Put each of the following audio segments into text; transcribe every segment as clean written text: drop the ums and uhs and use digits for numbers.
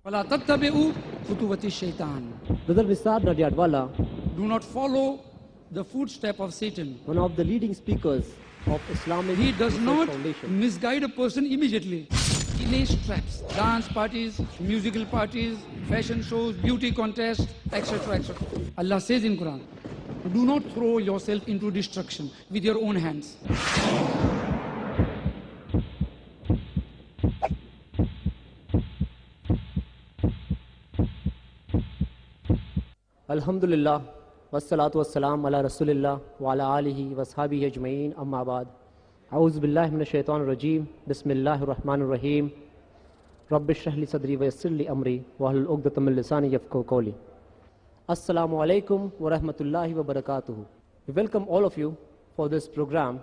وَلَا تَتَّبِعُوا خُطُوَّاتِ الشَّيْطَانِ. Brother Nisar Nadiadwala, Do not follow the footstep of Satan. one of the leading speakers of Islamic He does Research not Foundation, misguide a person immediately. He lays traps, dance parties, musical parties, fashion shows, beauty contests, etc. etc. Allah says in Quran, do not throw yourself into destruction with your own hands. Alhamdulillah, wassalatu wassalam ala Rasulillah wa ala alihi wa ashabihi ajma'in, amma ba'd. A'udhu billahi minash shaitanir rajeem, bismillahir rahmanir rahim. Rabbi shrah li sadri wa yassir li amri wahlul 'uqdatam min lisani yafqahu qawli. Assalamu alaikum wa rahmatullahi wa barakatuhu. We welcome all of you for this program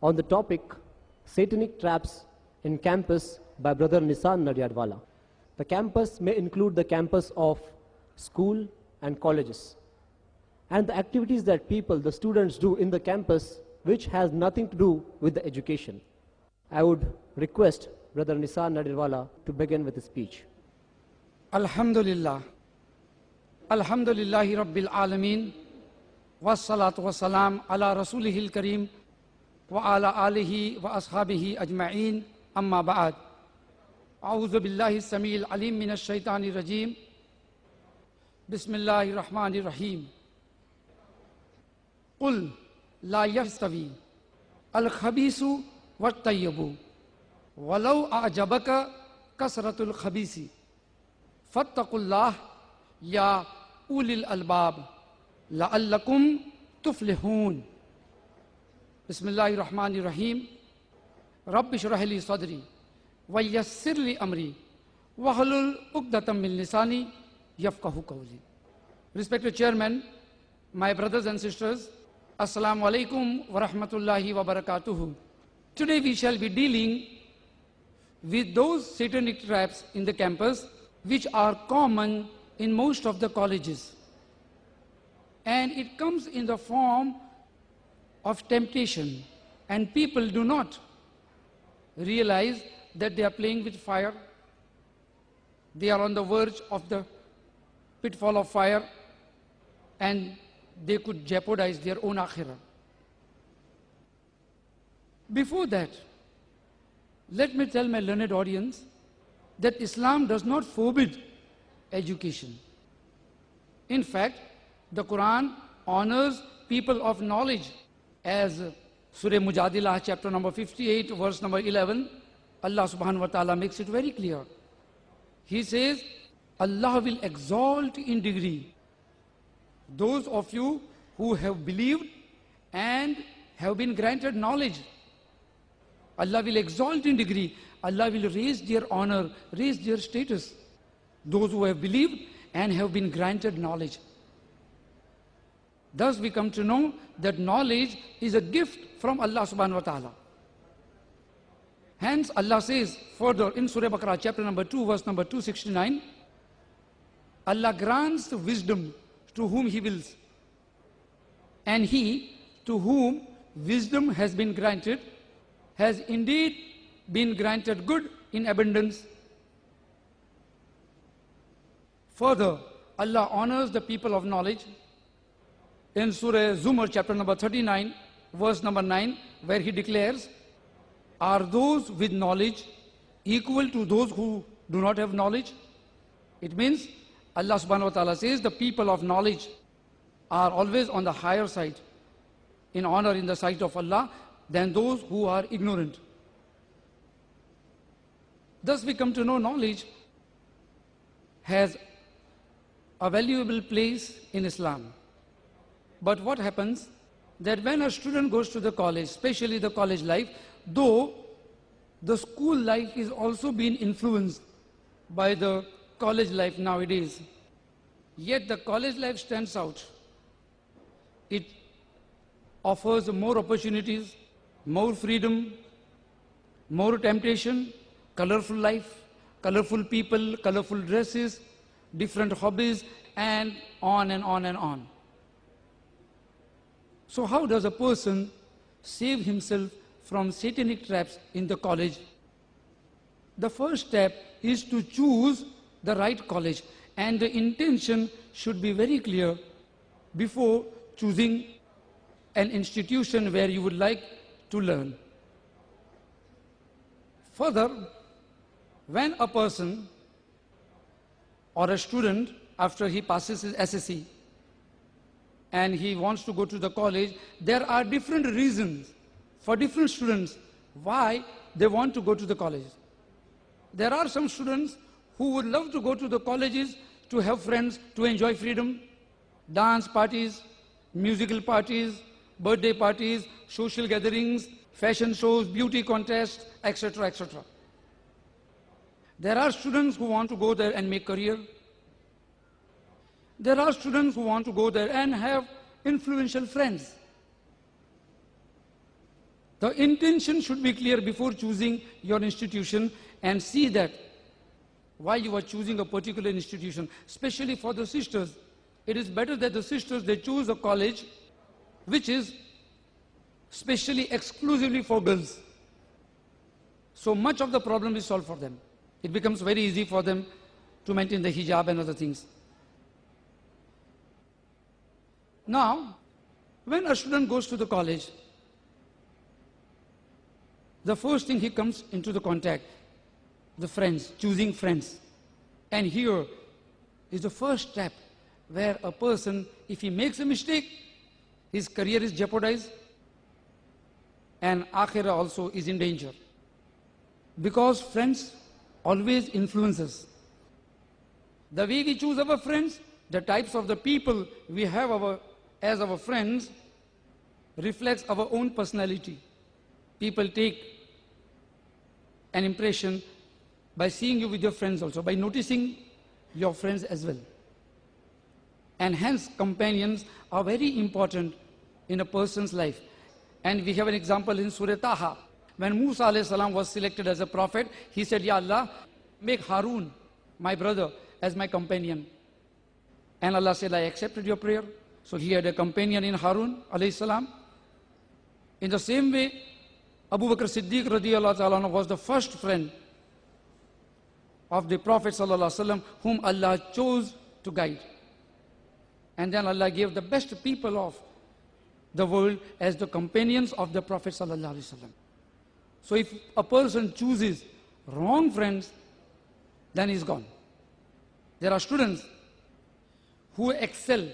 on the topic Satanic Traps in Campus by Brother Nisar Nadiadwala. The campus may include the campus of school and colleges, and the activities that the students do in the campus which has nothing to do with the education. I would request Brother Nisar Nadiadwala to begin with his speech. Alhamdulillah. Alhamdulillahi Rabbil Alameen. Wassalatu wassalam ala Rasulihil Kareem wa ala alihi wa ashabihi ajma'in, amma ba'ad. A'udhu billahi samil alim minash shaitani rajim. Bismillahir Rahmanir Rahim. Qul la yastawi al-khabisu wat-tayyibu walau a'jabaka kasratul khabisi fattaqullah ya ulil albab la'allakum tuflihun. Bismillahir Rahmanir Rahim. Rabbi shrah li sadri wa yassir li amri wahlul 'uqdatam min lisani yafqahu qawli. Respected Chairman, my brothers and sisters, Assalamu alaikum wa rahmatullahi wa barakatuhu. Today we shall be dealing with those satanic traps in the campus which are common in most of the colleges. And it comes in the form of temptation, and people do not realize that they are playing with fire. They are on the verge of the pitfall of fire, and they could jeopardize their own akhirah. Before that, let me tell my learned audience that Islam does not forbid education. In fact, the Quran honors people of knowledge, as Surah Mujadilah chapter number 58 verse number 11, Allah subhanahu wa ta'ala makes it very clear. He says, Allah will exalt in degree those of you who have believed and have been granted knowledge. Allah will exalt in degree. Allah will raise their honor, raise their status. Those who have believed and have been granted knowledge. Thus we come to know that knowledge is a gift from Allah subhanahu wa ta'ala. Hence Allah says further in Surah Baqarah chapter number 2 verse number 269, Allah grants wisdom to whom He wills, and he to whom wisdom has been granted has indeed been granted good in abundance. Further, Allah honors the people of knowledge in Surah Zumar chapter number 39 verse number 9, where He declares, are those with knowledge equal to those who do not have knowledge? It means Allah subhanahu wa ta'ala says the people of knowledge are always on the higher side in honor in the sight of Allah than those who are ignorant. Thus we come to know knowledge has a valuable place in Islam. But what happens that when a student goes to the college, especially the college life, though the school life is also being influenced by the college life nowadays, yet the college life stands out. It offers more opportunities, more freedom, more temptation, colorful life, colorful people, colorful dresses, different hobbies, and on and on and on. So how does a person save himself from satanic traps in the college? The first step is to choose the right college. And the intention should be very clear before choosing an institution where you would like to learn. Further, when a person or a student, after he passes his SSC and he wants to go to the college, there are different reasons for different students why they want to go to the college. There are some students who would love to go to the colleges to have friends, to enjoy freedom, dance parties, musical parties, birthday parties, social gatherings, fashion shows, beauty contests, etc., etc. There are students who want to go there and make career. There are students who want to go there and have influential friends. The intention should be clear before choosing your institution, and see that while you are choosing a particular institution, especially for the sisters, it is better that the sisters, they choose a college which is specially exclusively for girls. So much of the problem is solved for them. It becomes very easy for them to maintain the hijab and other things. Now, when a student goes to the college, the first thing he comes into the contact, the friends, choosing friends. And here is the first step where a person, if he makes a mistake, his career is jeopardized and akhirah also is in danger. Because friends always influence us. The way we choose our friends, the types of the people we have as our friends reflects our own personality. People take an impression by seeing you with your friends also, by noticing your friends as well. And hence companions are very important in a person's life. And we have an example in Surah Taha. When Musa alayhi salam was selected as a prophet, he said, Ya Allah, make Harun, my brother, as my companion. And Allah said, I accepted your prayer. So he had a companion in Harun alayhi salam. In the same way, Abu Bakr Siddiq radiallahu ta'ala anhu was the first friend of the Prophet sallallahu alaihi wasallam whom Allah chose to guide. And then Allah gave the best people of the world as the companions of the Prophet sallallahu alaihi wasallam. So if a person chooses wrong friends, then he's gone. There are students who excel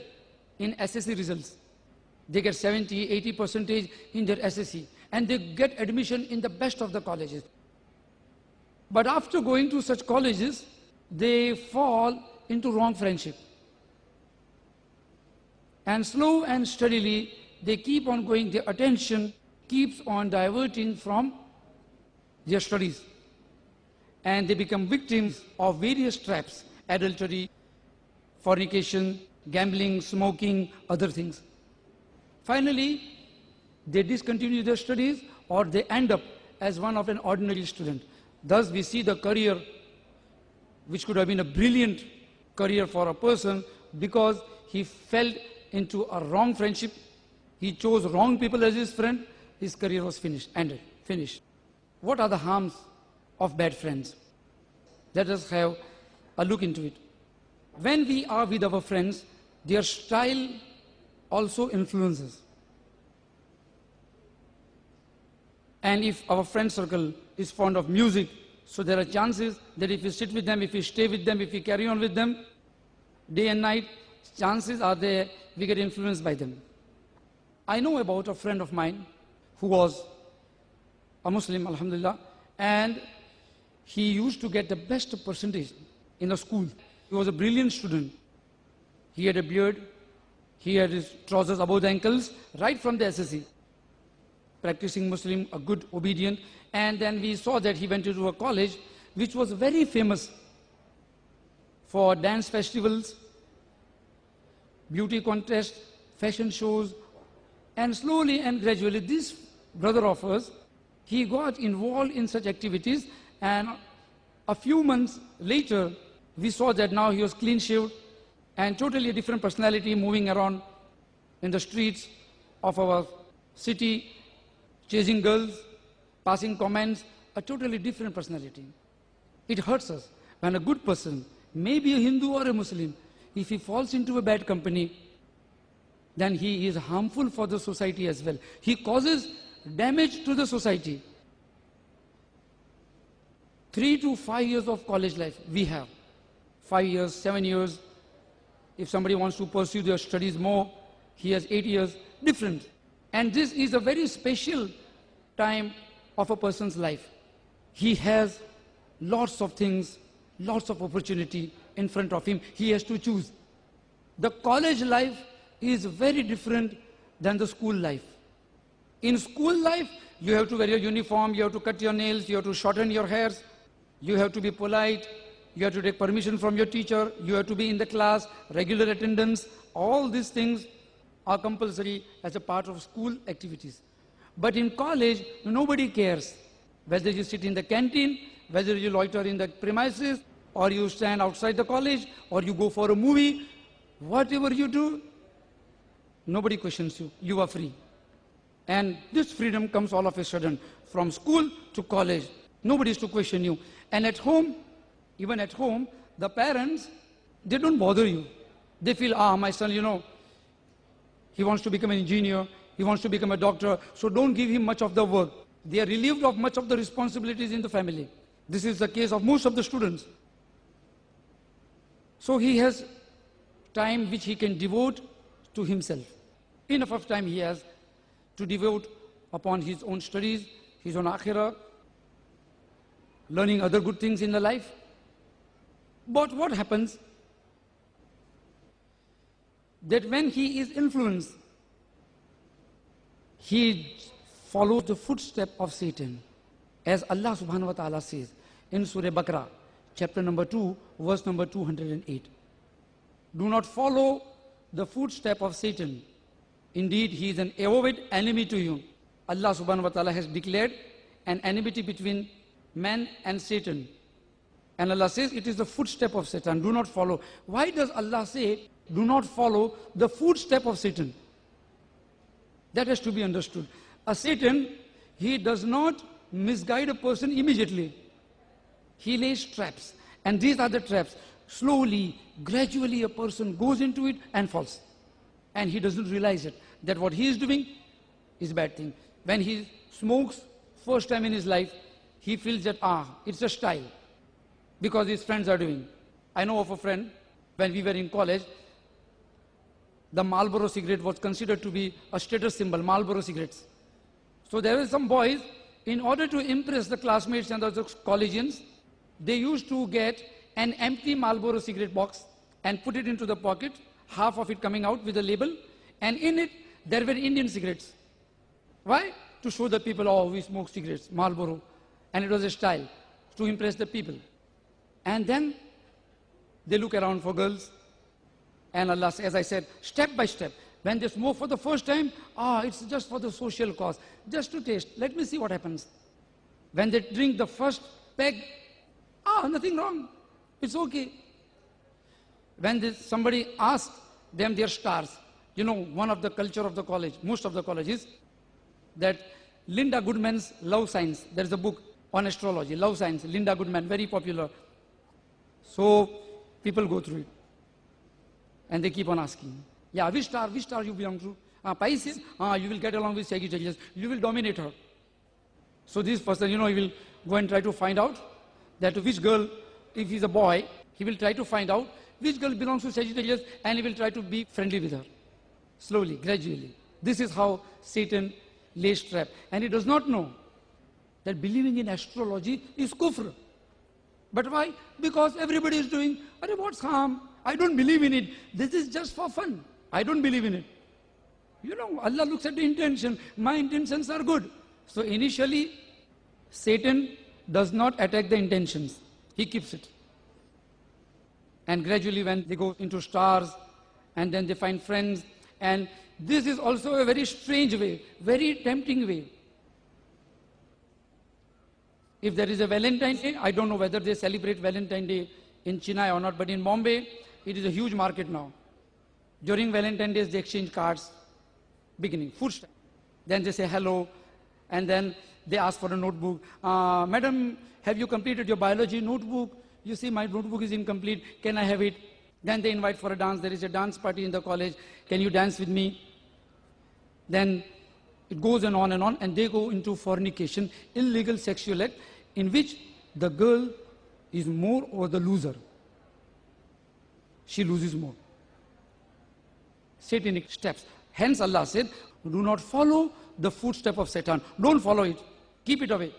in SSC results. They get 70, 80% in their SSC, and they get admission in the best of the colleges. But after going to such colleges, they fall into wrong friendship. And slow and steadily, they keep on going, their attention keeps on diverting from their studies. And they become victims of various traps, adultery, fornication, gambling, smoking, other things. Finally, they discontinue their studies or they end up as one of an ordinary student. Thus, we see the career, which could have been a brilliant career for a person, because he fell into a wrong friendship, he chose wrong people as his friend, his career was finished, ended, finished. What are the harms of bad friends? Let us have a look into it. When we are with our friends, their style also influences. And if our friend circle is fond of music, so there are chances that if we sit with them, if we stay with them, if we carry on with them, day and night, chances are there we get influenced by them. I know about a friend of mine who was a Muslim, alhamdulillah, and he used to get the best percentage in the school. He was a brilliant student. He had a beard, he had his trousers above the ankles, right from the SSC. Practicing Muslim, a good, obedient, and then we saw that he went into a college which was very famous for dance festivals, beauty contests, fashion shows, and slowly and gradually this brother of ours, he got involved in such activities, and a few months later, we saw that now he was clean-shaved and totally a different personality, moving around in the streets of our city, chasing girls, passing comments, a totally different personality. It hurts us when a good person maybe a Hindu or a Muslim, if he falls into a bad company, then he is harmful for the society as well. He causes damage to the society. 3 to 5 years of college life we have. 5 years, 7 years. If somebody wants to pursue their studies more, he has 8 years, different. And this is a very special time of a person's life. He has lots of things, lots of opportunity in front of him. He has to choose. The college life is very different than the school life. In school life, you have to wear your uniform, you have to cut your nails, you have to shorten your hairs, you have to be polite, you have to take permission from your teacher, you have to be in the class, regular attendance. All these things are compulsory as a part of school activities. But in college, nobody cares whether you sit in the canteen, whether you loiter in the premises, or you stand outside the college, or you go for a movie. Whatever you do, nobody questions you. You are free. And this freedom comes all of a sudden from school to college. Nobody is to question you. And at home, even at home, the parents, they don't bother you. They feel, my son, he wants to become an engineer, he wants to become a doctor, so don't give him much of the work. They are relieved of much of the responsibilities in the family. This is the case of most of the students. So he has time which he can devote to himself. Enough of time he has to devote upon his own studies, his own akhirah, learning other good things in the life. But what happens? That when he is influenced, he follows the footstep of Satan. As Allah subhanahu wa ta'ala says in Surah Baqarah, chapter number 2, verse number 208. Do not follow the footstep of Satan. Indeed, he is an avowed enemy to you. Allah subhanahu wa ta'ala has declared an enmity between man and Satan. And Allah says it is the footstep of Satan. Do not follow. Why does Allah say do not follow the footstep of Satan? That has to be understood. A Satan, he does not misguide a person immediately. He lays traps. And these are the traps. Slowly, gradually a person goes into it and falls. And he doesn't realize it, that what he is doing is a bad thing. When he smokes first time in his life, he feels that, it's a style, because his friends are doing. I know of a friend, when we were in college, the Marlboro cigarette was considered to be a status symbol, Marlboro cigarettes. So there were some boys, in order to impress the classmates and the collegians, they used to get an empty Marlboro cigarette box and put it into the pocket, half of it coming out with a label, and in it there were Indian cigarettes. Why? To show the people, we smoke cigarettes, Marlboro. And it was a style to impress the people. And then they look around for girls. And Allah, as I said, step by step, when they smoke for the first time, it's just for the social cause, just to taste. Let me see what happens. When they drink the first peg, nothing wrong. It's okay. When somebody asks them their stars, one of the culture of the college, most of the colleges, that Linda Goodman's Love Science, there's a book on astrology, Love Science, Linda Goodman, very popular. So people go through it. And they keep on asking, which star you belong to? Pisces, you will get along with Sagittarius, you will dominate her. So this person, he will go and try to find out that which girl, if he's a boy, he will try to find out which girl belongs to Sagittarius, and he will try to be friendly with her. Slowly, gradually. This is how Satan lays trap. And he does not know that believing in astrology is kufr. But why? Because everybody is doing, what's harm? I don't believe in it. This is just for fun. I don't believe in it. Allah looks at the intention. My intentions are good. So initially, Satan does not attack the intentions. He keeps it. And gradually when they go into stars, and then they find friends, and this is also a very strange way, very tempting way. If there is a Valentine's Day, I don't know whether they celebrate Valentine's Day in Chennai or not, but in Bombay, it is a huge market now. During Valentine's Day, they exchange cards, beginning, first time. Then they say hello, and then they ask for a notebook. Madam, have you completed your biology notebook? you see my notebook is incomplete, can I have it? Then they invite for a dance, there is a dance party in the college, can you dance with me? Then it goes on, and they go into fornication, illegal sexual act, in which the girl is more or the loser. She loses more. Satanic steps. Hence Allah said, do not follow the footstep of Satan. Don't follow it. Keep it away.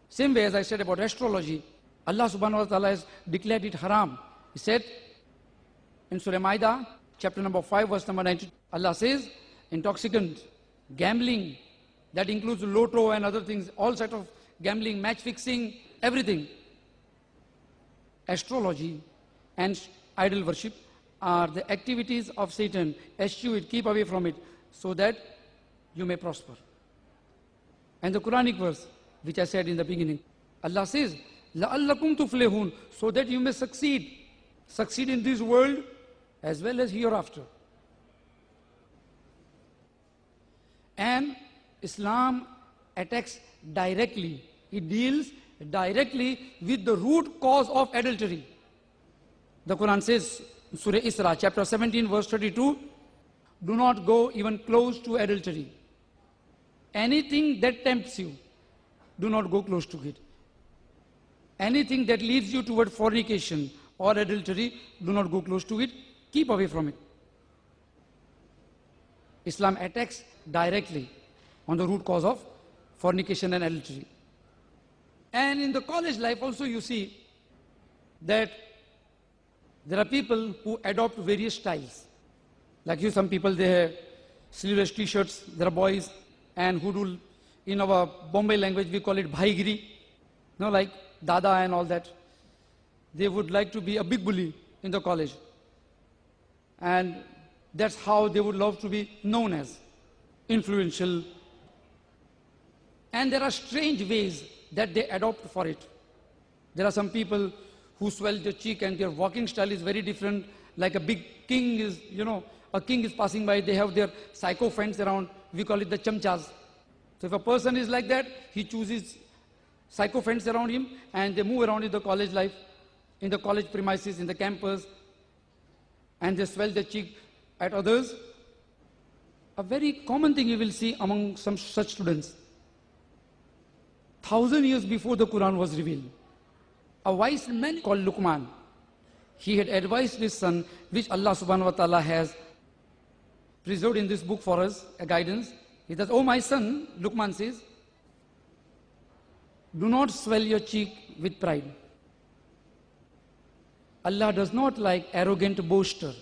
Same way as I said about astrology, Allah subhanahu wa ta'ala has declared it haram. He said in Surah Ma'idah, chapter number 5, verse number 90, Allah says, intoxicant, gambling, that includes lotto and other things, all sorts of gambling, match fixing, everything. Astrology and idol worship are the activities of Satan. Eschew it, keep away from it, so that you may prosper. And the Quranic verse, which I said in the beginning, Allah says, لَأَلَّكُمْ تُفْلِحُونَ, so that you may succeed. Succeed in this world as well as hereafter. And Islam attacks directly. It deals directly with the root cause of adultery. The Quran says, Surah Isra, chapter 17, verse 32, do not go even close to adultery. Anything that tempts you, do not go close to it. Anything that leads you toward fornication or adultery, do not go close to it. Keep away from it. Islam attacks directly on the root cause of fornication and adultery. And in the college life also you see that there are people who adopt various styles. Like you, some people, they have sleeveless t-shirts, there are boys, and who do, in our Bombay language, we call it bhaigiri, like dada and all that. They would like to be a big bully in the college. And that's how they would love to be known as, influential. And there are strange ways that they adopt for it. There are some people who swell their cheek and their walking style is very different, like a big king is, a king is passing by, they have their psycho friends around, we call it the chamchas. So if a person is like that, he chooses psycho friends around him and they move around in the college life, in the college premises, in the campus, and they swell their cheek at others. A very common thing you will see among some such students. 1,000 years before the Quran was revealed, a wise man called Luqman, he had advised his son, which Allah subhanahu wa ta'ala has preserved in this book for us, a guidance. He says, "Oh my son," Luqman says, "do not swell your cheek with pride. Allah does not like arrogant boaster."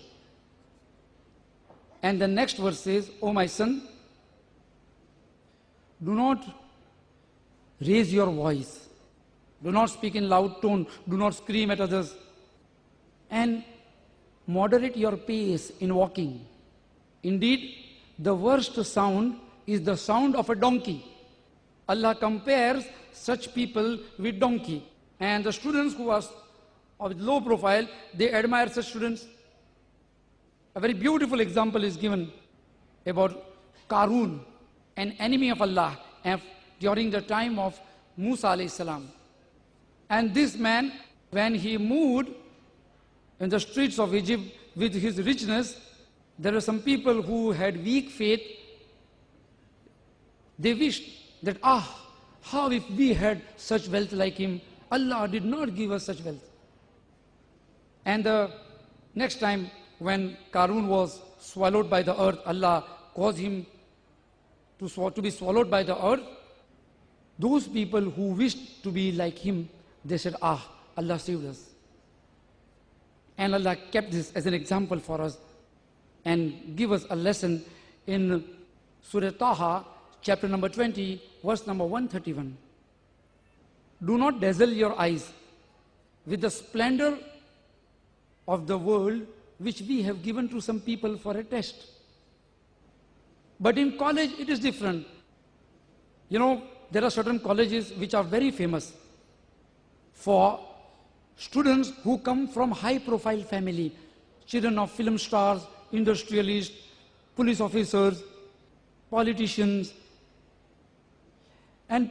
And the next verse says, "Oh my son, do not raise your voice. Do not speak in loud tone. Do not scream at others. And moderate your pace in walking. Indeed, the worst sound is the sound of a donkey." Allah compares such people with donkey. And the students who are of low profile, they admire such students. A very beautiful example is given about Qarun, an enemy of Allah, during the time of Musa alayhi salam. And this man, when he moved in the streets of Egypt with his richness, there were some people who had weak faith. They wished that, how if we had such wealth like him? Allah did not give us such wealth. And the next time when Qarun was swallowed by the earth, Allah caused him to be swallowed by the earth. Those people who wished to be like him, they said, Allah saved us. And Allah kept this as an example for us and give us a lesson in Surah Taha, chapter number 20, verse number 131. Do not dazzle your eyes with the splendor of the world which we have given to some people for a test. But in college it is different. There are certain colleges which are very famous for students who come from high profile family, children of film stars, industrialists, police officers, politicians. And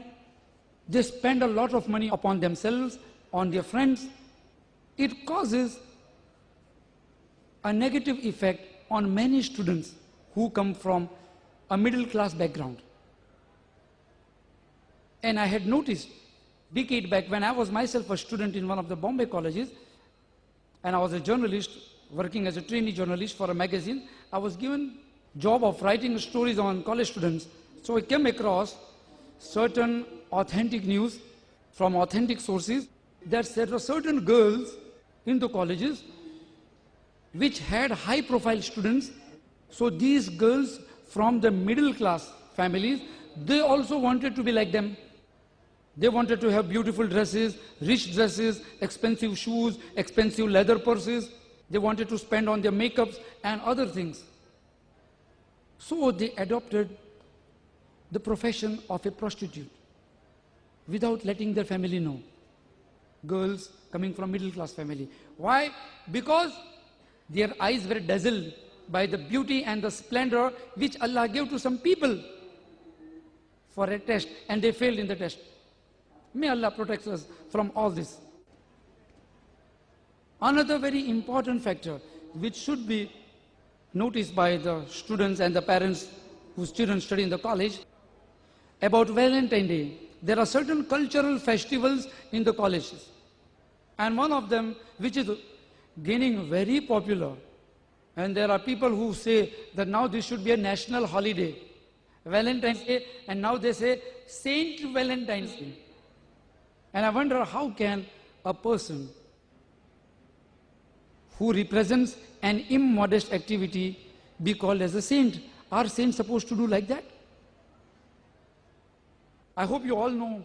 They spend a lot of money upon themselves, on their friends. It causes a negative effect on many students who come from a middle class background. And I had noticed decade back when I was myself a student in one of the Bombay colleges, and I was a journalist working as a trainee journalist for a magazine. I was given job of writing stories on college students. So I came across certain authentic news from authentic sources that there were certain girls in the colleges which had high profile students. So these girls from the middle class families, they also wanted to be like them. They wanted to have beautiful dresses, rich dresses, expensive shoes, expensive leather purses. They wanted to spend on their makeups and other things. So they adopted the profession of a prostitute without letting their family know. Girls coming from middle class family. Why? Because their eyes were dazzled by the beauty and the splendor which Allah gave to some people for a test, and they failed in the test. May Allah protect us from all this. Another very important factor which should be noticed by the students and the parents whose children study in the college, about Valentine's Day. There are certain cultural festivals in the colleges. And one of them, which is gaining very popular, and there are people who say that now this should be a national holiday, Valentine's Day, and now they say Saint Valentine's Day. And I wonder how can a person who represents an immodest activity be called as a saint? Are saints supposed to do like that? I hope you all know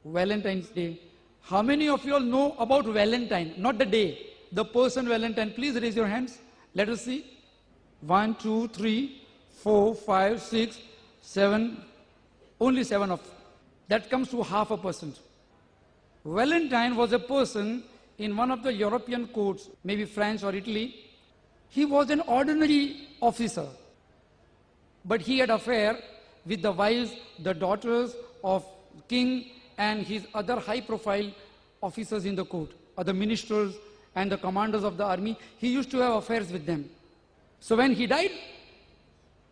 Valentine's Day. How many of you all know about Valentine? Not the day, the person Valentine. Please raise your hands. Let us see. 1, 2, 3, 4, 5, 6, 7. Only 7 of. That comes to half a percent. Valentine was a person in one of the European courts, maybe France or Italy. He was an ordinary officer, but he had affair with the wives, the daughters of king and his other high-profile officers in the court, other ministers and the commanders of the army. He used to have affairs with them. So when he died,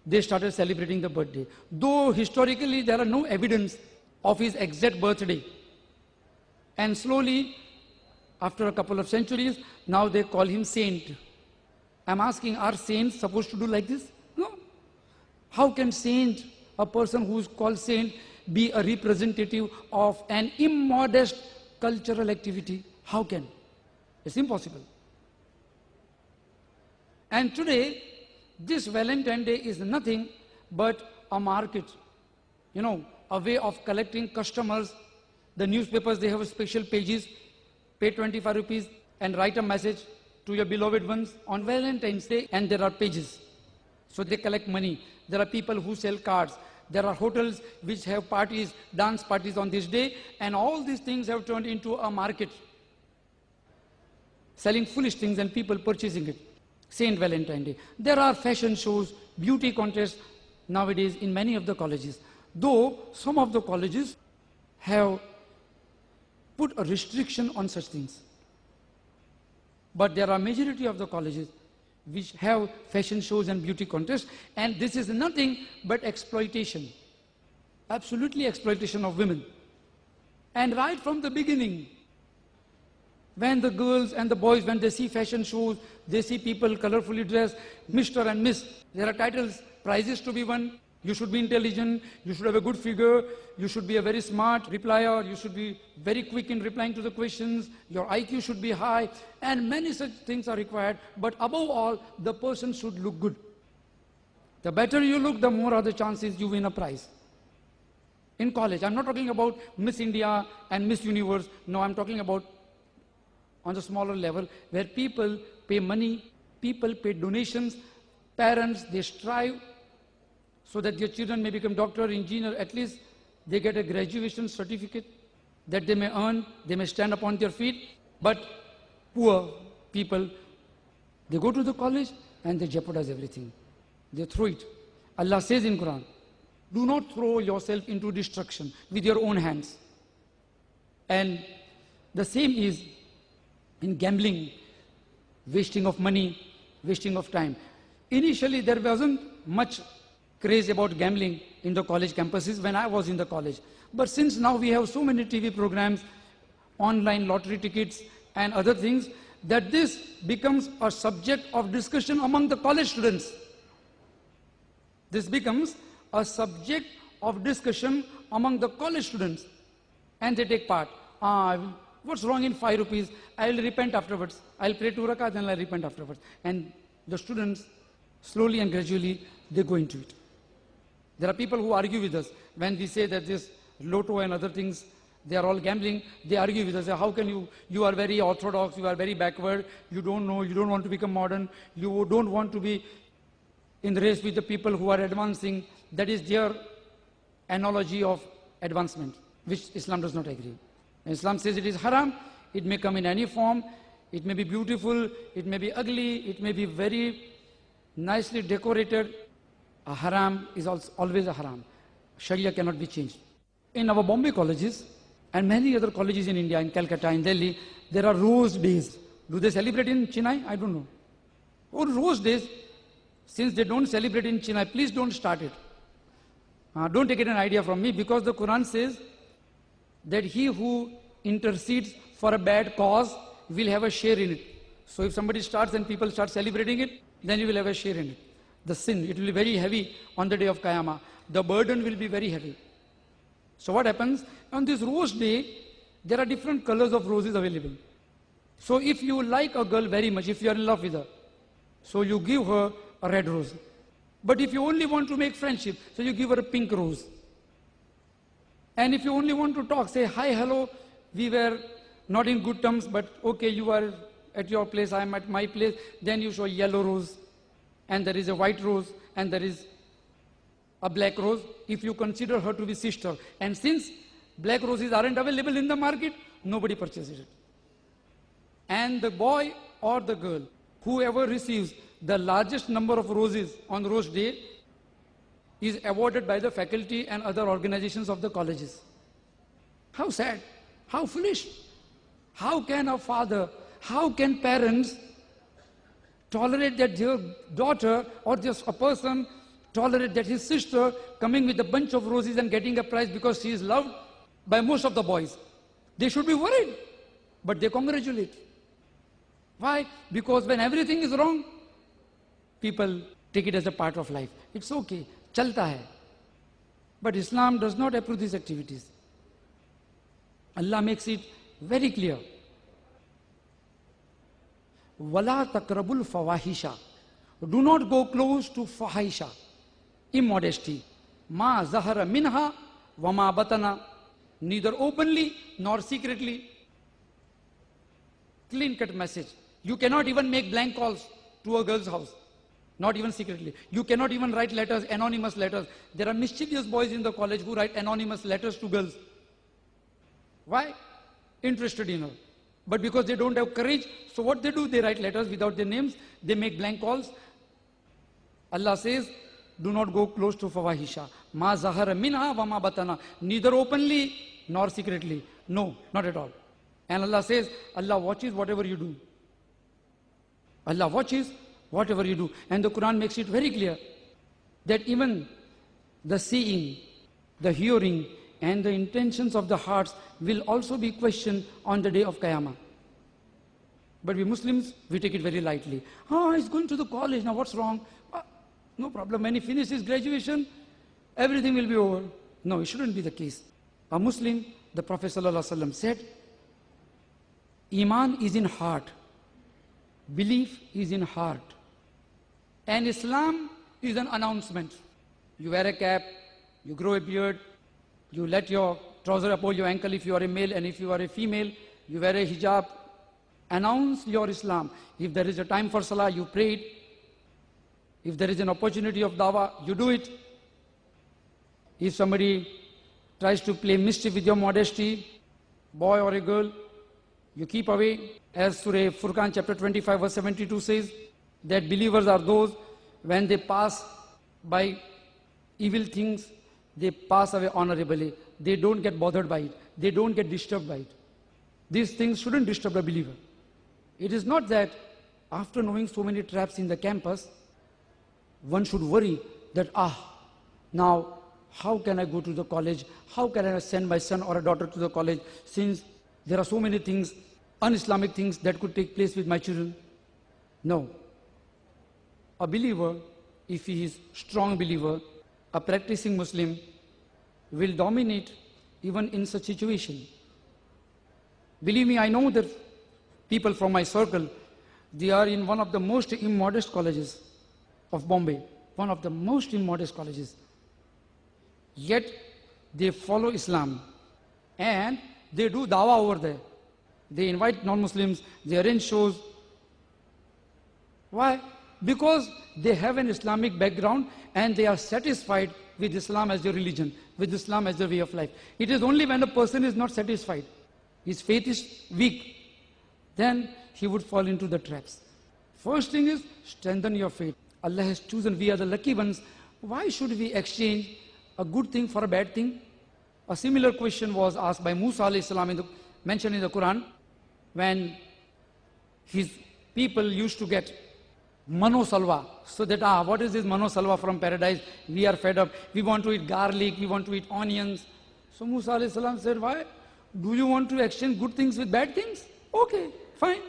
they started celebrating the birthday. Though historically there are no evidence of his exact birthday. And slowly, after a couple of centuries, now they call him saint. I'm asking, are saints supposed to do like this? No. How can saint, a person who is called saint, be a representative of an immodest cultural activity? How can? It's impossible. And today, this Valentine's Day is nothing but a market, a way of collecting customers. The newspapers, they have special pages, pay 25 rupees and write a message to your beloved ones on Valentine's Day, and there are pages. So they collect money. There are people who sell cards. There are hotels which have parties, dance parties on this day, and all these things have turned into a market, selling foolish things and people purchasing it. Saint Valentine's Day. There are fashion shows, beauty contests nowadays in many of the colleges. Though some of the colleges have put a restriction on such things. But there are majority of the colleges which have fashion shows and beauty contests, and this is nothing but exploitation. Absolutely exploitation of women. And right from the beginning, when the girls and the boys, when they see fashion shows, they see people colorfully dressed, Mr. and Miss, there are titles, prizes to be won. You should be intelligent, you should have a good figure, you should be a very smart replier, you should be very quick in replying to the questions, your IQ should be high, and many such things are required. But above all, the person should look good. The better you look, the more are the chances you win a prize. In college, I'm not talking about Miss India and Miss Universe. No, I'm talking about on the smaller level, where people pay money, people pay donations, parents, they strive so that their children may become doctor, engineer, at least they get a graduation certificate that they may earn, they may stand upon their feet. But poor people, they go to the college and they jeopardize everything. They throw it. Allah says in Quran, do not throw yourself into destruction with your own hands. And the same is in gambling, wasting of money, wasting of time. Initially, there wasn't much craze about gambling in the college campuses when I was in the college. But since now we have so many TV programs, online lottery tickets, and other things, that this becomes a subject of discussion among the college students. This becomes a subject of discussion among the college students. And they take part. What's wrong in 5 rupees? I'll repent afterwards. I'll pray 2 rakats, then I'll repent afterwards. And the students, slowly and gradually, they go into it. There are people who argue with us when we say that this lotto and other things, they are all gambling. They argue with us. How can you are very orthodox, you are very backward, you don't know, you don't want to become modern, you don't want to be in the race with the people who are advancing. That is their analogy of advancement, which Islam does not agree. Islam says it is haram. It may come in any form. It may be beautiful. It may be ugly. It may be very nicely decorated. A haram is also always a haram. Sharia cannot be changed. In our Bombay colleges and many other colleges in India, in Calcutta, in Delhi, there are rose days. Do they celebrate in Chennai? I don't know. Or rose days, since they don't celebrate in Chennai, please don't start it. Don't take it an idea from me, because the Quran says that he who intercedes for a bad cause will have a share in it. So if somebody starts and people start celebrating it, then you will have a share in it. The sin, it will be very heavy on the day of Qiyamah. The burden will be very heavy. So what happens? On this rose day, there are different colors of roses available. So if you like a girl very much, if you are in love with her, so you give her a red rose. But if you only want to make friendship, so you give her a pink rose. And if you only want to talk, say, hi, hello, we were not in good terms, but okay, you are at your place, I am at my place, then you show a yellow rose, and there is a white rose, and there is a black rose, if you consider her to be sister. And since black roses aren't available in the market, nobody purchases it. And the boy or the girl, whoever receives the largest number of roses on Rose Day, is awarded by the faculty and other organizations of the colleges. How sad, how foolish. How can a father, how can parents tolerate that their daughter or just a person tolerate that his sister coming with a bunch of roses and getting a prize because she is loved by most of the boys? They should be worried, but they congratulate. Why? Because when everything is wrong, people take it as a part of life. It's okay, chalta hai. But Islam does not approve these activities. Allah makes it very clear. Wala taqrabul fawahisha. Do not go close to fahisha, immodesty. Ma zahara minha wa ma batana. Neither openly nor secretly. Clean cut message. You cannot even make blank calls to a girl's house. Not even secretly. You cannot even write letters, anonymous letters. There are mischievous boys in the college who write anonymous letters to girls. Why? Interested in her. But because they don't have courage, so what they do? They write letters without their names. They make blank calls. Allah says, do not go close to fawahisha. Ma zahara minha wa ma batana. Neither openly nor secretly. No, not at all. And Allah says, Allah watches whatever you do. Allah watches whatever you do. And the Quran makes it very clear that even the seeing, the hearing, and the intentions of the hearts will also be questioned on the day of Qiyamah. But we Muslims, we take it very lightly. He's going to the college, now what's wrong? No problem, when he finishes graduation, everything will be over. No, it shouldn't be the case. A Muslim, the Prophet ﷺ said, Iman is in heart. Belief is in heart. And Islam is an announcement. You wear a cap, you grow a beard, you let your trouser uphold your ankle if you are a male, and if you are a female, you wear a hijab. Announce your Islam. If there is a time for salah, you pray it. If there is an opportunity of dawah, you do it. If somebody tries to play mischief with your modesty, boy or a girl, you keep away. As Surah Furqan chapter 25 verse 72 says, that believers are those when they pass by evil things, they pass away honorably. They don't get bothered by it. they don't get disturbed by it. These things shouldn't disturb a believer. It is not that after knowing so many traps in the campus, one should worry that, now how can I go to the college? How can I send my son or a daughter to the college, since there are so many things, un-Islamic things that could take place with my children? No. A believer, if he is strong believer, a practicing Muslim, will dominate even in such situation. Believe me, I know that people from my circle, they are in one of the most immodest colleges of Bombay, one of the most immodest colleges. Yet they follow Islam and they do dawah over there. They invite non-Muslims, they arrange shows. Why? Because they have an Islamic background and they are satisfied with Islam as their religion, with Islam as their way of life. It is only when a person is not satisfied, his faith is weak, then he would fall into the traps. First thing is, strengthen your faith. Allah has chosen, we are the lucky ones. Why should we exchange a good thing for a bad thing? A similar question was asked by Musa alayhi salam mentioned in the Quran, when his people used to get mano salwa. So that, what is this mano salwa from paradise? We are fed up. We want to eat garlic. We want to eat onions. So Musa alayhi salam said, why? Do you want to exchange good things with bad things? Okay, fine.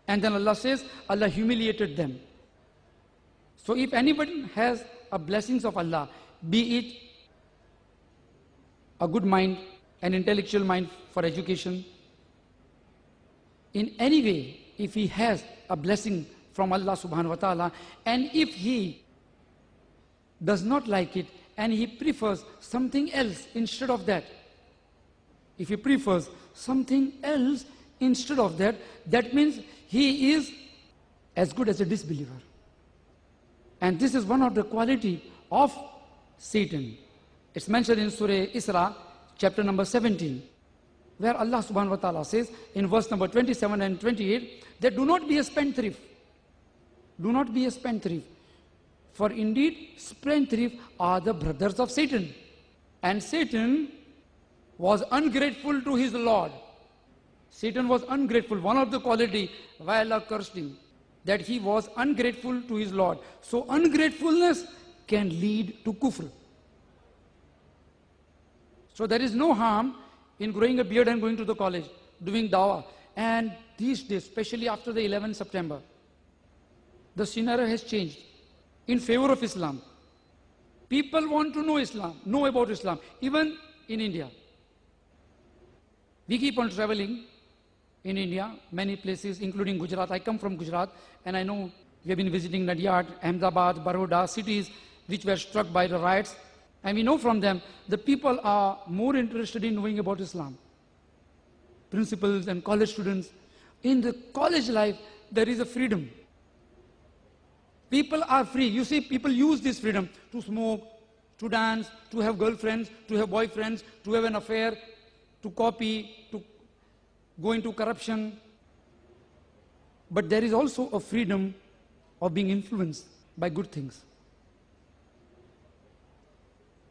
And then Allah says, Allah humiliated them. So if anybody has a blessings of Allah, be it a good mind, an intellectual mind for education, in any way, if he has a blessing from Allah subhanahu wa ta'ala, and if he does not like it and he prefers something else instead of that, if he prefers something else instead of that, that means he is as good as a disbeliever. And this is one of the quality of Satan. It's mentioned in Surah Isra, chapter number 17, where Allah subhanahu wa ta'ala says in verse number 27 and 28, that do not be a spendthrift. Do not be a spendthrift. For indeed, spendthrift are the brothers of Satan. And Satan was ungrateful to his Lord. Satan was ungrateful. One of the quality why Allah cursed him, that he was ungrateful to his Lord. So ungratefulness can lead to kufr. So there is no harm in growing a beard and going to the college, doing dawah. And these days, especially after the 11th September, the scenario has changed in favor of Islam. People want to know Islam, know about Islam, even in India. We keep on traveling in India, many places, including Gujarat. I come from Gujarat, and I know we have been visiting Nadia, Ahmedabad, Baroda, cities which were struck by the riots. And we know from them, the people are more interested in knowing about Islam. Principals and college students. In the college life, there is a freedom. People are free. You see, people use this freedom to smoke, to dance, to have girlfriends, to have boyfriends, to have an affair, to copy, to go into corruption. But there is also a freedom of being influenced by good things.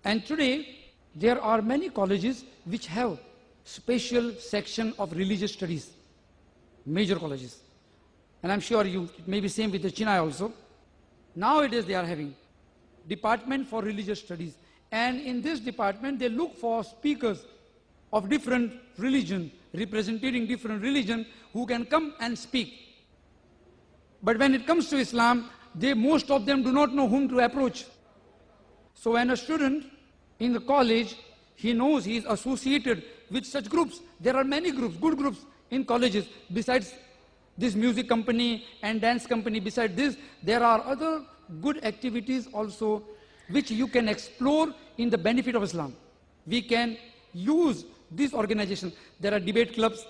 And today, there are many colleges which have special section of religious studies, major colleges. And I'm sure it may be same with the Chennai also. Nowadays they are having department for religious studies. And in this department, they look for speakers of different religion, representing different religion, who can come and speak. But when it comes to Islam, most of them do not know whom to approach. So when a student in the college, he knows he is associated with such groups. There are many groups, good groups in colleges. Besides this music company and dance company, besides this, there are other good activities also which you can explore in the benefit of Islam. We can use this organization. There are debate clubs,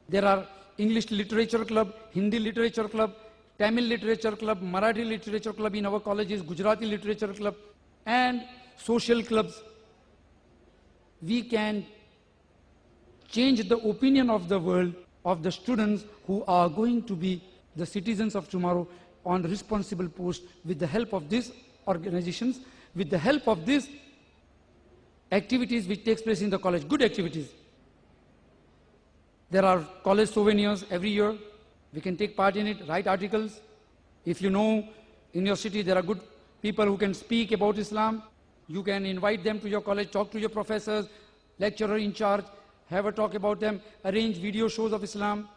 there are English literature club, Hindi literature club, Tamil literature club, Marathi literature club in our colleges, Gujarati literature club, and social clubs. We can change the opinion of the world, of the students who are going to be the citizens of tomorrow on responsible posts, with the help of these organizations, with the help of these activities which takes place in the college, good activities. There are college souvenirs every year. We can take part in it, write articles. If you know in your city there are good people who can speak about Islam, you can invite them to your college, talk to your professors, lecturer in charge, have a talk about them, arrange video shows of Islam.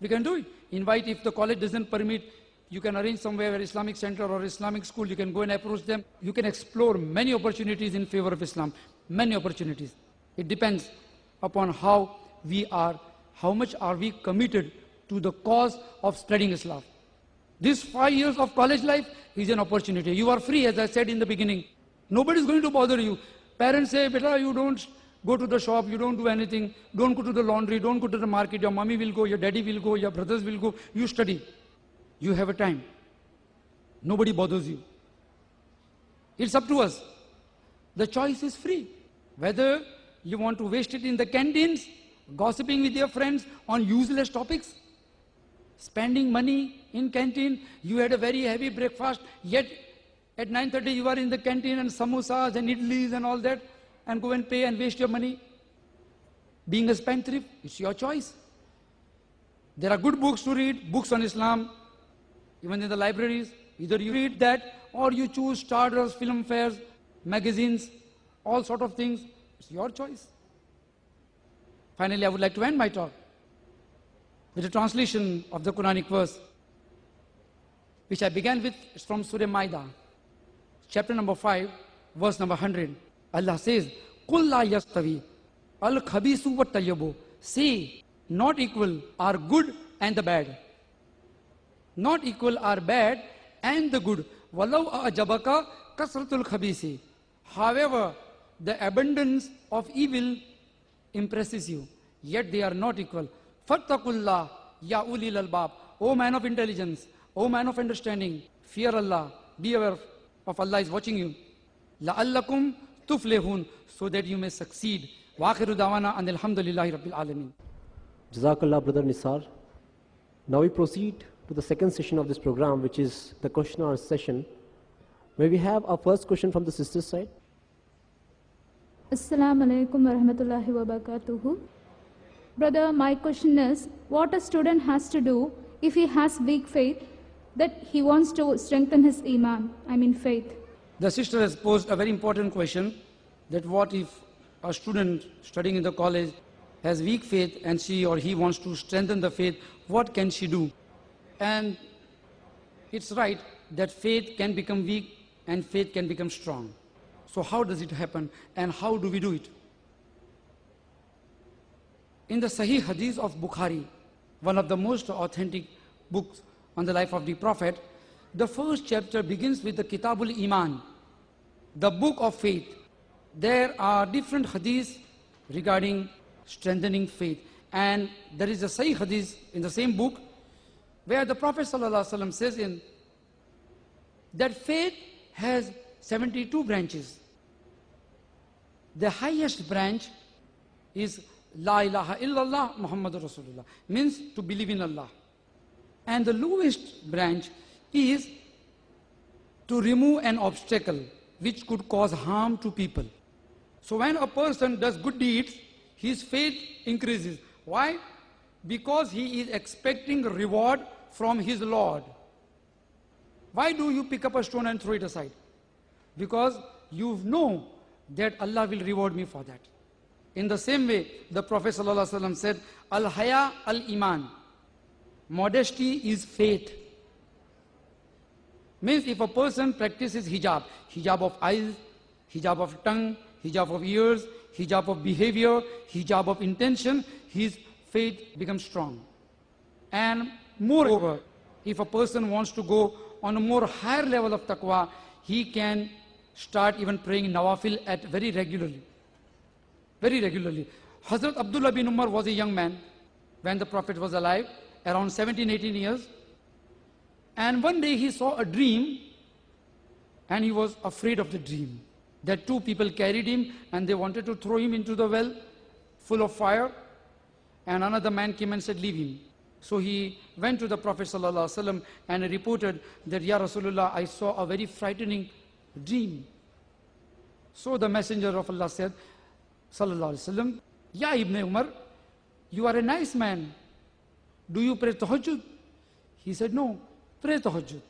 We can do it. Invite, if the college doesn't permit, you can arrange somewhere where Islamic center or Islamic school, you can go and approach them. You can explore many opportunities in favor of Islam, many opportunities. It depends upon how much are we committed to the cause of spreading Islam. This 5 years of college life is an opportunity. You are free, as I said in the beginning. Nobody is going to bother you. Parents say, beta, you don't go to the shop, you don't do anything, don't go to the laundry, don't go to the market, your mommy will go, your daddy will go, your brothers will go, you study. You have a time. Nobody bothers you. It's up to us. The choice is free. Whether you want to waste it in the canteens, gossiping with your friends on useless topics, spending money in canteen, you had a very heavy breakfast, yet at 9:30 you are in the canteen and samosas and idlis and all that, and go and pay and waste your money. Being a spendthrift, it's your choice. There are good books to read, books on Islam, even in the libraries. Either you read that or you choose starters, film fairs, magazines, all sort of things. It's your choice. Finally, I would like to end my talk with a translation of the Quranic verse, which I began with. It's from Surah Maida, chapter number 5, verse number 100. Allah says, "Qul la yastawi al-khabisu wat-tayyibu." Say, not equal are good and the bad. Not equal are bad and the good. Walau a'jabaka kasratul khabisi. However, the abundance of evil impresses you, yet they are not equal. Fattakullah ya ulil albab. O man of intelligence, O man of understanding, fear Allah, be aware of Allah is watching you. La'allakum tuflihun, so that you may succeed. Wa akhiru dawana and alhamdulillahi rabbil alameen. Jazakallah, Brother Nisar. Now we proceed to the second session of this program, which is the question and answer session. May we have our first question from the sister's side? Assalamu alaikum wa rahmatullahi wa barakatuhu. Brother, my question is, what a student has to do if he has weak faith, that he wants to strengthen his iman, faith? The sister has posed a very important question, that what if a student studying in the college has weak faith and she or he wants to strengthen the faith, what can she do? And it's right that faith can become weak and faith can become strong. So how does it happen and how do we do it? In the Sahih Hadith of Bukhari, one of the most authentic books on the life of the Prophet, the first chapter begins with the Kitabul Iman, the book of faith. There are different hadiths regarding strengthening faith. And there is a Sahih Hadith in the same book where the Prophet ﷺ says in that faith has 72 branches. The highest branch is La ilaha illallah Muhammadur Rasulullah, means to believe in Allah. And the lowest branch is to remove an obstacle which could cause harm to people. So when a person does good deeds, his faith increases. Why? Because he is expecting reward from his Lord. Why do you pick up a stone and throw it aside? Because you know that Allah will reward me for that. In the same way, the Prophet ﷺ said, Al-Haya al-Iman. Modesty is faith. Means if a person practices hijab, hijab of eyes, hijab of tongue, hijab of ears, hijab of behavior, hijab of intention, his faith becomes strong. And moreover, if a person wants to go on a more higher level of taqwa, he can start even praying nawafil at very regularly. Very regularly. Hazrat Abdullah bin Umar was a young man when the Prophet was alive, around 17, 18 years. And one day he saw a dream and he was afraid of the dream. That two people carried him and they wanted to throw him into the well full of fire. And another man came and said, leave him. So he went to the Prophet ﷺ and reported that, Ya Rasulullah, I saw a very frightening dream. So the Messenger of Allah said, Sallallahu Alaihi Wasallam, Ya Ibn Umar, you are a nice man. Do you pray tahajjud? He said, no, pray tahajjud.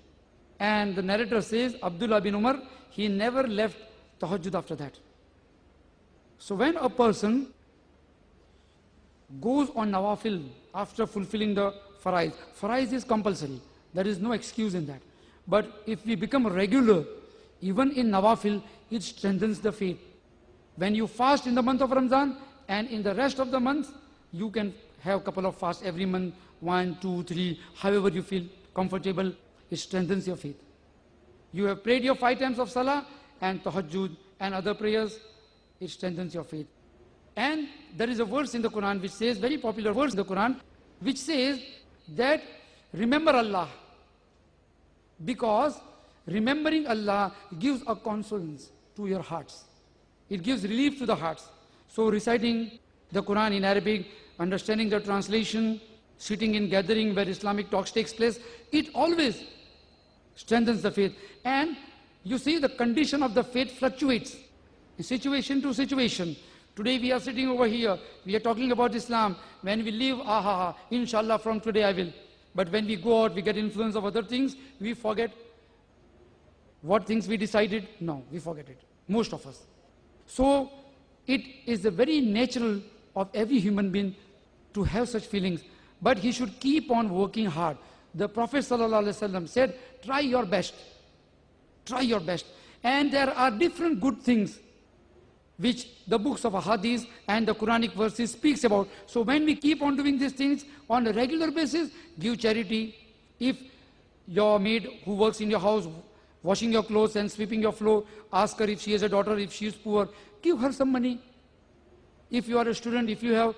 And the narrator says, Abdullah bin Umar, he never left tahajjud after that. So when a person goes on nawafil after fulfilling the faraiz is compulsory. There is no excuse in that. But if we become regular, even in nawafil, it strengthens the faith. When you fast in the month of Ramadan and in the rest of the month, you can have a couple of fasts every month, 1, 2, 3, however you feel comfortable. It strengthens your faith. You have prayed your 5 times of salah and tahajjud and other prayers, it strengthens your faith. And there is a verse in the Quran which says, very popular verse in the Quran, which says that remember Allah, because remembering Allah gives a consolence to your hearts. It gives relief to the hearts. So reciting the Quran in Arabic, understanding the translation, sitting in gathering where Islamic talks takes place, it always strengthens the faith. And you see the condition of the faith fluctuates situation to situation. Today we are sitting over here, we are talking about Islam. When we leave, inshallah from today I will. But when we go out, we get influence of other things, we forget what things we decided. No, we forget it, most of us. So it is the very natural of every human being to have such feelings, but he should keep on working hard. The Prophet ﷺ said, try your best. Try your best. And there are different good things which the books of Ahadith and the Quranic verses speaks about. So when we keep on doing these things on a regular basis, give charity. If your maid who works in your house, washing your clothes and sweeping your floor, ask her if she has a daughter, if she is poor, give her some money. If you are a student, if you have,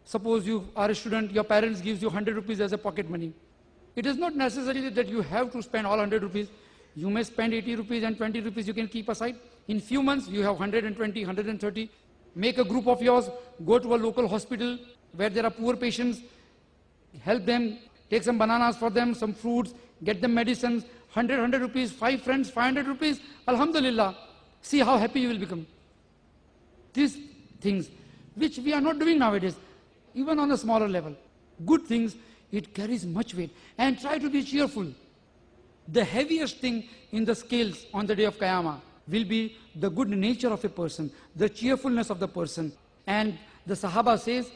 suppose you are a student, your parents gives you 100 rupees as a pocket money. It is not necessary that you have to spend all 100 rupees. You may spend 80 rupees and 20 rupees you can keep aside. In few months, you have 120, 130. Make a group of yours, go to a local hospital where there are poor patients, help them, take some bananas for them, some fruits, get them medicines, 100 rupees, 5 friends, 500 rupees, Alhamdulillah. See how happy you will become. These things, which we are not doing nowadays, even on a smaller level. Good things, it carries much weight. And try to be cheerful. The heaviest thing in the scales on the day of Qiyamah will be the good nature of a person, the cheerfulness of the person. And the Sahaba says,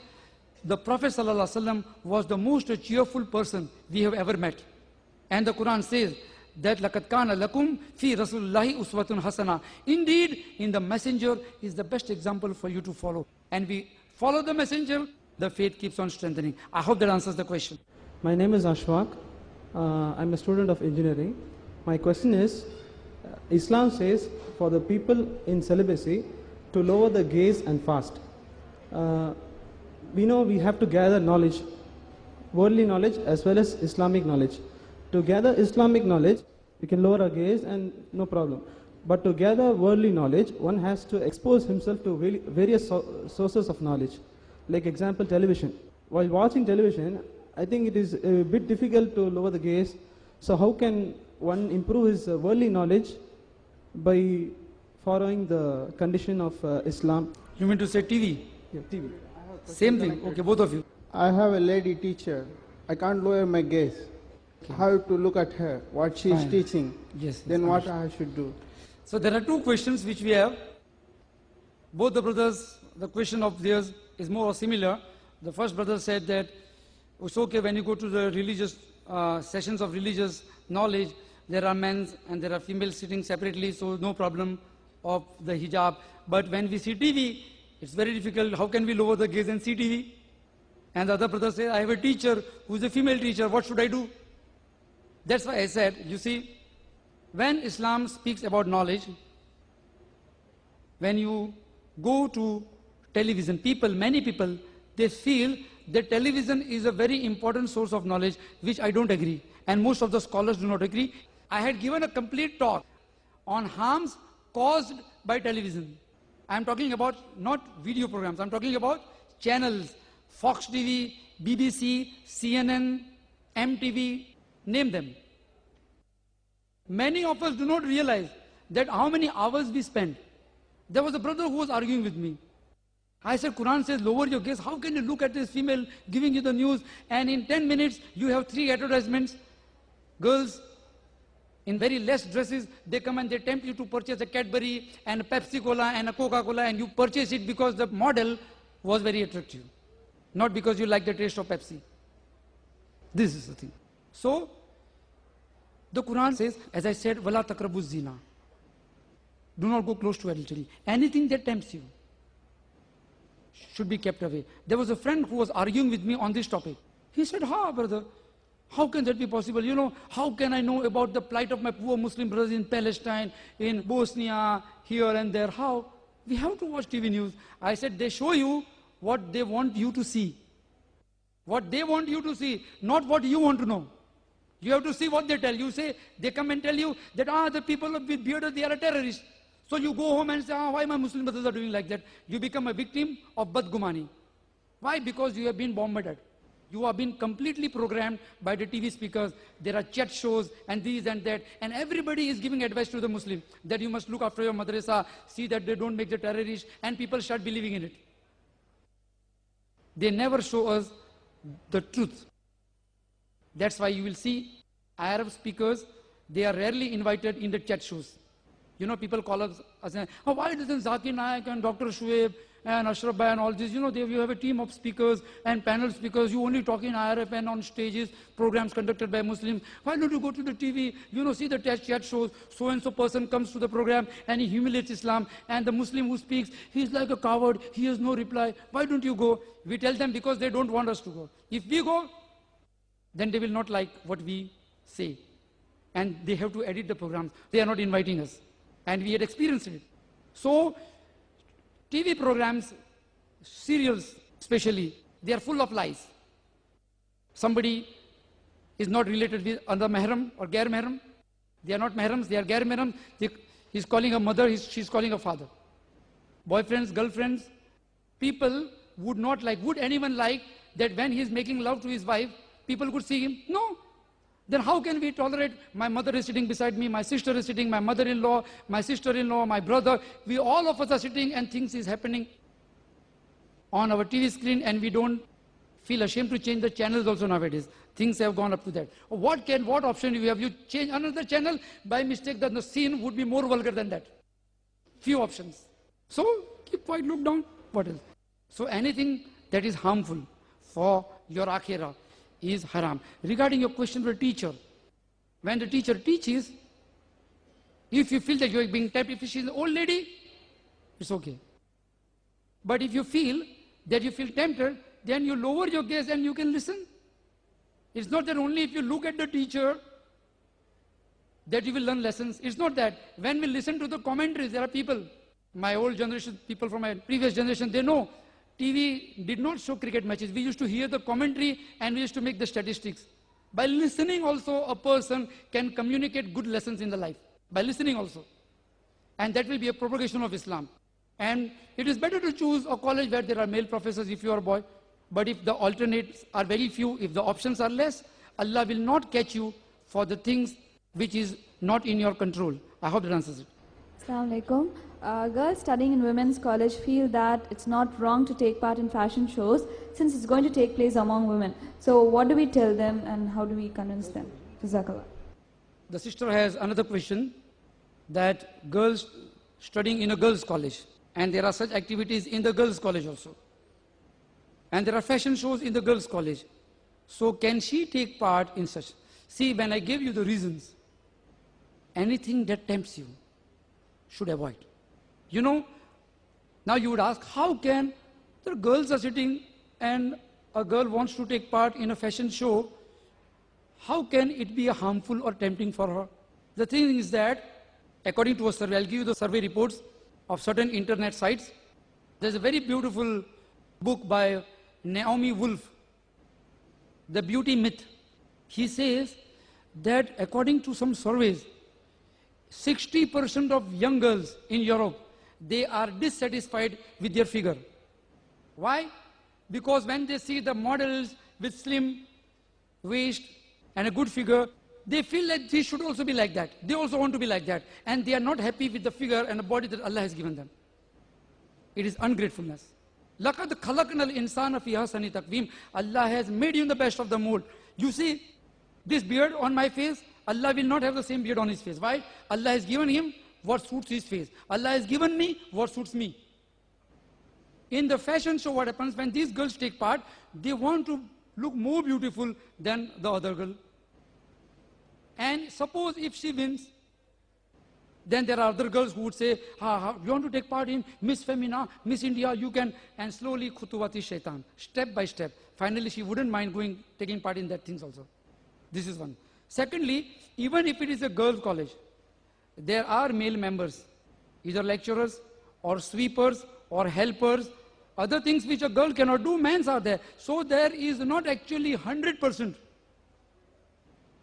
the Prophet ﷺ was the most cheerful person we have ever met. And the Quran says that لَقَدْ كَانَ لَكُمْ فِي رَسُولِ اللَّهِ أُسْوَةٌ حَسَنَةٌ. Indeed, in the messenger is the best example for you to follow. And we follow the messenger, the faith keeps on strengthening. I hope that answers the question. My name is Ashwak. I'm a student of engineering. My question is, Islam says for the people in celibacy to lower the gaze and fast. We know we have to gather knowledge, worldly knowledge as well as Islamic knowledge. To gather Islamic knowledge, we can lower our gaze and no problem. But to gather worldly knowledge, one has to expose himself to various sources of knowledge. Like example, television. While watching television, I think it is a bit difficult to lower the gaze. So how can one improve his worldly knowledge by following the condition of Islam? You mean to say TV? Yeah, TV. Same thing. Okay, both of you. I have a lady teacher. I can't lower my gaze. How to look at her, what she is Fine. teaching, Yes. then what I should do. So there are 2 questions which we have. Both the brothers, the question of theirs is more or similar. The first brother said that it's okay when you go to the religious sessions of religious knowledge, there are men and there are females sitting separately, so no problem of the hijab. But when we see TV, it's very difficult. How can we lower the gaze and see TV? And the other brother said, I have a teacher who is a female teacher, what should I do? That's why I said, you see, when Islam speaks about knowledge, when you go to television, many people, they feel that television is a very important source of knowledge, which I don't agree. And most of the scholars do not agree. I had given a complete talk on harms caused by television. I'm talking about not video programs, I'm talking about channels, Fox TV, BBC, CNN, MTV, name them. Many of us do not realize that how many hours we spend. There was a brother who was arguing with me. I said, Quran says lower your gaze. How can you look at this female giving you the news and in 10 minutes you have 3 advertisements? Girls in very less dresses, they come and they tempt you to purchase a Cadbury and a Pepsi Cola and a Coca-Cola, and you purchase it because the model was very attractive, not because you like the taste of Pepsi. This is the thing. So, the Quran says, as I said, Wala takrabu zina. Do not go close to adultery. Anything that tempts you should be kept away. There was a friend who was arguing with me on this topic. He said, brother, how can that be possible? You know, how can I know about the plight of my poor Muslim brothers in Palestine, in Bosnia, here and there? How? We have to watch TV news. I said, they show you what they want you to see. What they want you to see, not what you want to know. You have to see what they tell you. Say, they come and tell you that, the people with beard, they are a terrorist. So you go home and say, why my Muslim brothers are doing like that? You become a victim of Badgumani. Why? Because you have been bombarded. You have been completely programmed by the TV speakers. There are chat shows and these and that. And everybody is giving advice to the Muslim that you must look after your madrasa, see that they don't make the terrorists, and people start believing in it. They never show us the truth. That's why you will see Arab speakers, they are rarely invited in the chat shows. You know, people call us saying, why doesn't Zakir Naik and Dr. Shuaib and Ashraf Bhai and all this, you have a team of speakers and panel speakers, you only talk in IRF and on stages, programs conducted by Muslims. Why don't you go to the TV, see the chat shows, so-and-so person comes to the program and he humiliates Islam, and the Muslim who speaks, he's like a coward, he has no reply. Why don't you go? We tell them because they don't want us to go. If we go, then they will not like what we say. And they have to edit the programs. They are not inviting us. And we had experienced it. So, TV programs, serials especially, they are full of lies. Somebody is not related with other mahram or gair mahram. They are not mahrams, they are gair mahram. He's calling a mother, she's calling a father. Boyfriends, girlfriends, people would not like, would anyone like that when he's making love to his wife, people could see him? No. Then how can we tolerate, my mother is sitting beside me, my sister is sitting, my mother-in-law, my sister-in-law, my brother, we all of us are sitting and things is happening on our TV screen and we don't feel ashamed to change the channels also nowadays. Things have gone up to that. What option do you have? You change another channel, by mistake the scene would be more vulgar than that. Few options. So keep quiet, look down, what else? So anything that is harmful for your akhirah is haram. Regarding your question for a teacher, when the teacher teaches, if you feel that you are being tempted, if she's an old lady, it's okay. But if you feel that you feel tempted, then you lower your gaze and you can listen. It's not that only if you look at the teacher that you will learn lessons. It's not that. When we listen to the commentaries, there are people, my old generation, people from my previous generation, they know TV did not show cricket matches. We used to hear the commentary and we used to make the statistics. By listening also, a person can communicate good lessons in the life. By listening also. And that will be a propagation of Islam. And it is better to choose a college where there are male professors if you are a boy. But if the alternates are very few, if the options are less, Allah will not catch you for the things which is not in your control. I hope that answers it. Assalamu alaikum. Girls studying in women's college feel that it's not wrong to take part in fashion shows since it's going to take place among women. So what do we tell them and how do we convince them? Jazakallah. The sister has another question, that girls studying in a girls' college, and there are such activities in the girls' college also. And there are fashion shows in the girls' college. So can she take part in such? See, when I gave you the reasons, anything that tempts you should avoid. Now you would ask, how can the girls are sitting and a girl wants to take part in a fashion show, how can it be harmful or tempting for her? The thing is that, according to a survey, I'll give you the survey reports of certain internet sites. There's a very beautiful book by Naomi Wolf, The Beauty Myth. He says that according to some surveys, 60% of young girls in Europe, they are dissatisfied with their figure. Why? Because when they see the models with slim waist and a good figure, they feel that they should also be like that. They also want to be like that. And they are not happy with the figure and the body that Allah has given them. It is ungratefulness. لَقَدْ خَلَقْنَا الْإِنسَانَ فِي أَحْسَنِ تَقْوِيمٍ. Allah has made you in the best of the mold. You see, this beard on my face, Allah will not have the same beard on his face. Why? Allah has given him what suits his face. Allah has given me what suits me. In the fashion show, what happens when these girls take part, they want to look more beautiful than the other girl. And suppose if she wins, then there are other girls who would say, you want to take part in Miss Femina, Miss India, you can. And slowly, khutuvati shaitan, step by step. Finally, she wouldn't mind taking part in that things also. This is one. Secondly, even if it is a girls' college, there are male members, either lecturers or sweepers or helpers, other things which a girl cannot do, men are there. So there is not actually 100%.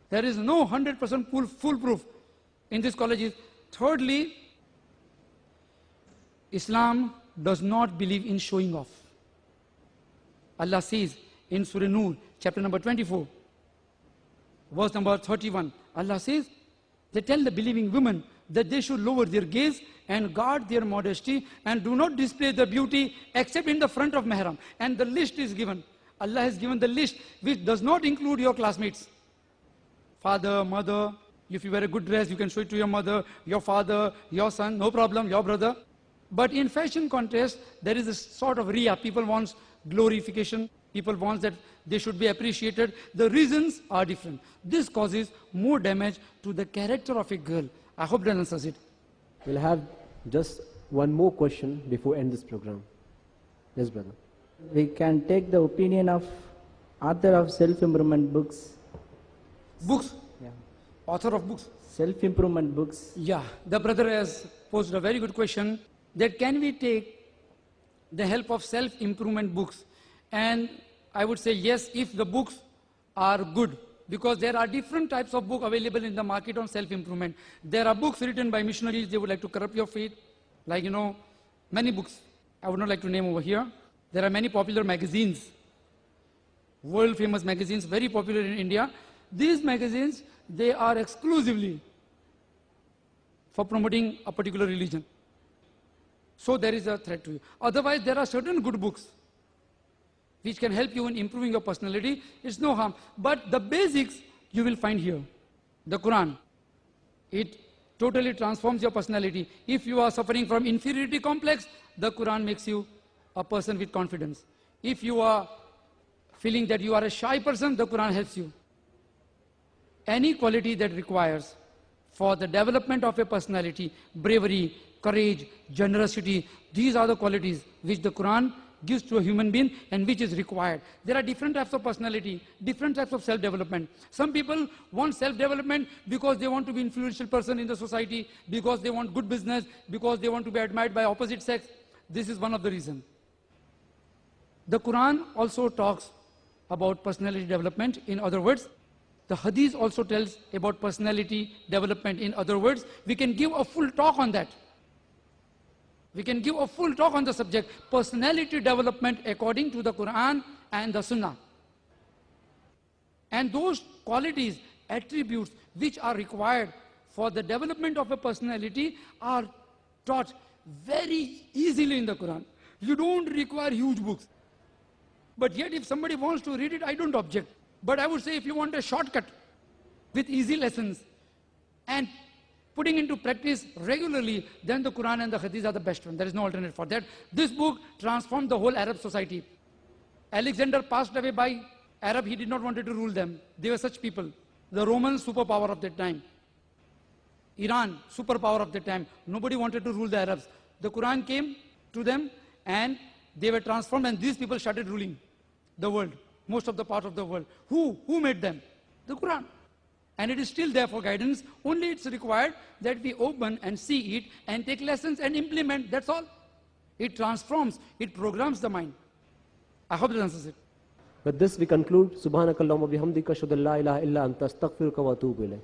There is no 100% foolproof in these colleges. Thirdly, Islam does not believe in showing off. Allah says in Surah Nur, chapter number 24, verse number 31, Allah says, they tell the believing women that they should lower their gaze and guard their modesty and do not display their beauty except in the front of Mahram. And the list is given. Allah has given the list which does not include your classmates. Father, mother, if you wear a good dress, you can show it to your mother, your father, your son, no problem, your brother. But in fashion contest, there is a sort of riya. People want glorification. People want that they should be appreciated. The reasons are different. This causes more damage to the character of a girl. I hope that answers it. We'll have just one more question before end this program. Yes, brother. We can take the opinion of author of self-improvement books. Books. Yeah. Author of books. Self-improvement books. Yeah, the brother has posed a very good question, that can we take the help of self-improvement books? And I would say yes, if the books are good, because there are different types of books available in the market on self-improvement. There are books written by missionaries, they would like to corrupt your faith, like, many books. I would not like to name over here. There are many popular magazines, world famous magazines, very popular in India. These magazines, they are exclusively for promoting a particular religion. So there is a threat to you. Otherwise, there are certain good books which can help you in improving your personality. It's no harm. But the basics you will find here. The Quran, it totally transforms your personality. If you are suffering from inferiority complex, the Quran makes you a person with confidence. If you are feeling that you are a shy person, the Quran helps you. Any quality that requires for the development of a personality, bravery, courage, generosity, these are the qualities which the Quran gives to a human being and which is required. There are different types of personality, different types of self-development. Some people want self-development because they want to be an influential person in the society, because they want good business, because they want to be admired by opposite sex. This is one of the reasons. The Quran also talks about personality development. In other words, the Hadith also tells about personality development. In other words, we can give a full talk on that. We can give a full talk on the subject, personality development according to the Quran and the Sunnah. And those qualities, attributes which are required for the development of a personality are taught very easily in the Quran. You don't require huge books. But yet if somebody wants to read it, I don't object. But I would say if you want a shortcut with easy lessons and putting into practice regularly, then the Quran and the Hadith are the best one. There is no alternate for that. This book transformed the whole Arab society. Alexander passed away by Arab. He did not want to rule them. They were such people. The Romans, superpower of that time. Iran, superpower of that time. Nobody wanted to rule the Arabs. The Quran came to them and they were transformed, and these people started ruling the world, most of the part of the world. Who made them? The Quran. And it is still there for guidance. Only it's required that we open and see it and take lessons and implement. That's all. It transforms, it programs the mind. I hope that answers it. With this we conclude. Subhanakallahumma bihamdika ashhadu an la ilaha illa anta astaghfiruka wa atubu ilayk.